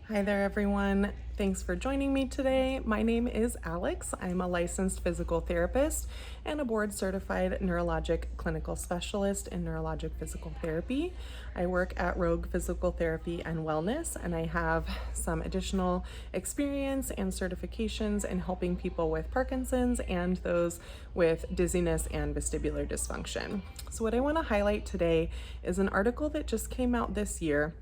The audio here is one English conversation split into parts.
Hi there, everyone. Thanks for joining me today. My name is Alyx. I'm a licensed physical therapist and a board-certified neurologic clinical specialist in neurologic physical therapy. I work at Rogue Physical Therapy and Wellness, and I have some additional experience and certifications in helping people with Parkinson's and those with dizziness and vestibular dysfunction. So what I want to highlight today is an article that just came out this year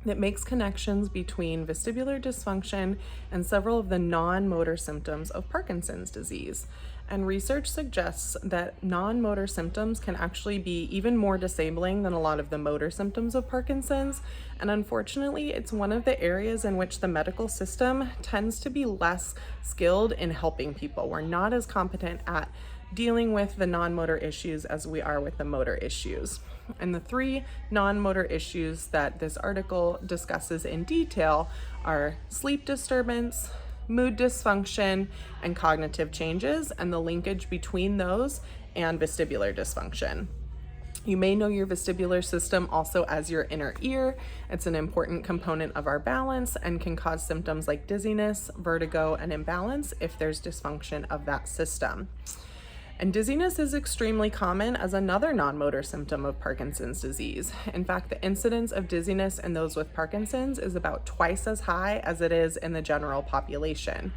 that makes connections between vestibular dysfunction and several of the non-motor symptoms of Parkinson's disease. And research suggests that non-motor symptoms can actually be even more disabling than a lot of the motor symptoms of Parkinson's. And unfortunately, it's one of the areas in which the medical system tends to be less skilled in helping people. We're not as competent at dealing with the non-motor issues as we are with the motor issues. And the three non-motor issues that this article discusses in detail are sleep disturbance, mood dysfunction, and cognitive changes, and the linkage between those and vestibular dysfunction. You may know your vestibular system also as your inner ear. It's an important component of our balance and can cause symptoms like dizziness, vertigo, and imbalance if there's dysfunction of that system. And dizziness is extremely common as another non-motor symptom of Parkinson's disease. In fact, the incidence of dizziness in those with Parkinson's is about twice as high as it is in the general population.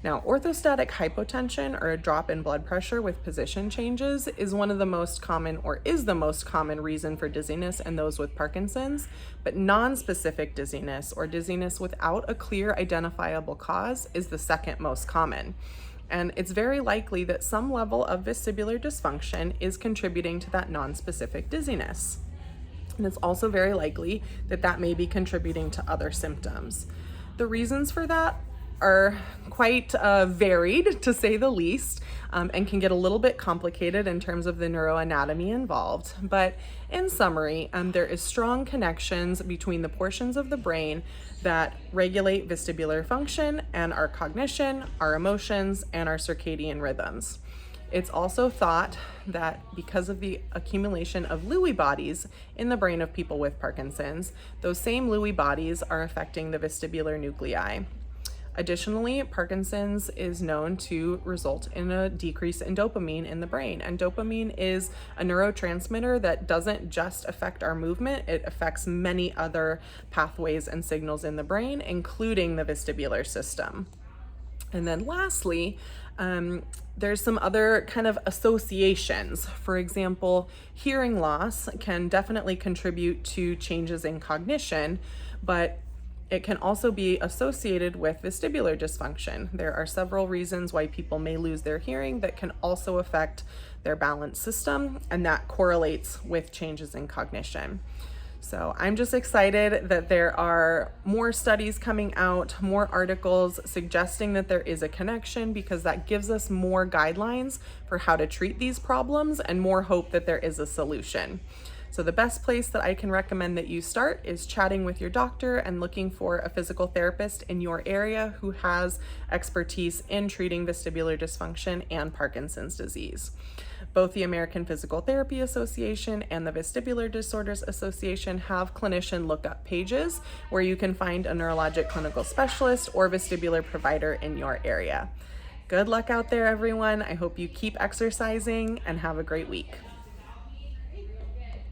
Now, orthostatic hypotension, or a drop in blood pressure with position changes, is one of the most common, or is the most common reason for dizziness in those with Parkinson's, but non-specific dizziness, or dizziness without a clear identifiable cause, is the second most common. And it's very likely that some level of vestibular dysfunction is contributing to that non-specific dizziness. And it's also very likely that that may be contributing to other symptoms. The reasons for that are quite varied, to say the least, and can get a little bit complicated in terms of the neuroanatomy involved. But in summary, there is strong connections between the portions of the brain that regulate vestibular function and our cognition, our emotions, and our circadian rhythms. It's also thought that because of the accumulation of Lewy bodies in the brain of people with Parkinson's, those same Lewy bodies are affecting the vestibular nuclei. Additionally, Parkinson's is known to result in a decrease in dopamine in the brain. And dopamine is a neurotransmitter that doesn't just affect our movement, it affects many other pathways and signals in the brain, including the vestibular system. And then lastly, there's some other kind of associations. For example, hearing loss can definitely contribute to changes in cognition, but it can also be associated with vestibular dysfunction. There are several reasons why people may lose their hearing that can also affect their balance system, and that correlates with changes in cognition. So I'm just excited that there are more studies coming out, more articles suggesting that there is a connection, because that gives us more guidelines for how to treat these problems and more hope that there is a solution. So the best place that I can recommend that you start is chatting with your doctor and looking for a physical therapist in your area who has expertise in treating vestibular dysfunction and Parkinson's disease. Both the American Physical Therapy Association and the Vestibular Disorders Association have clinician lookup pages where you can find a neurologic clinical specialist or vestibular provider in your area. Good luck out there, everyone. I hope you keep exercising and have a great week.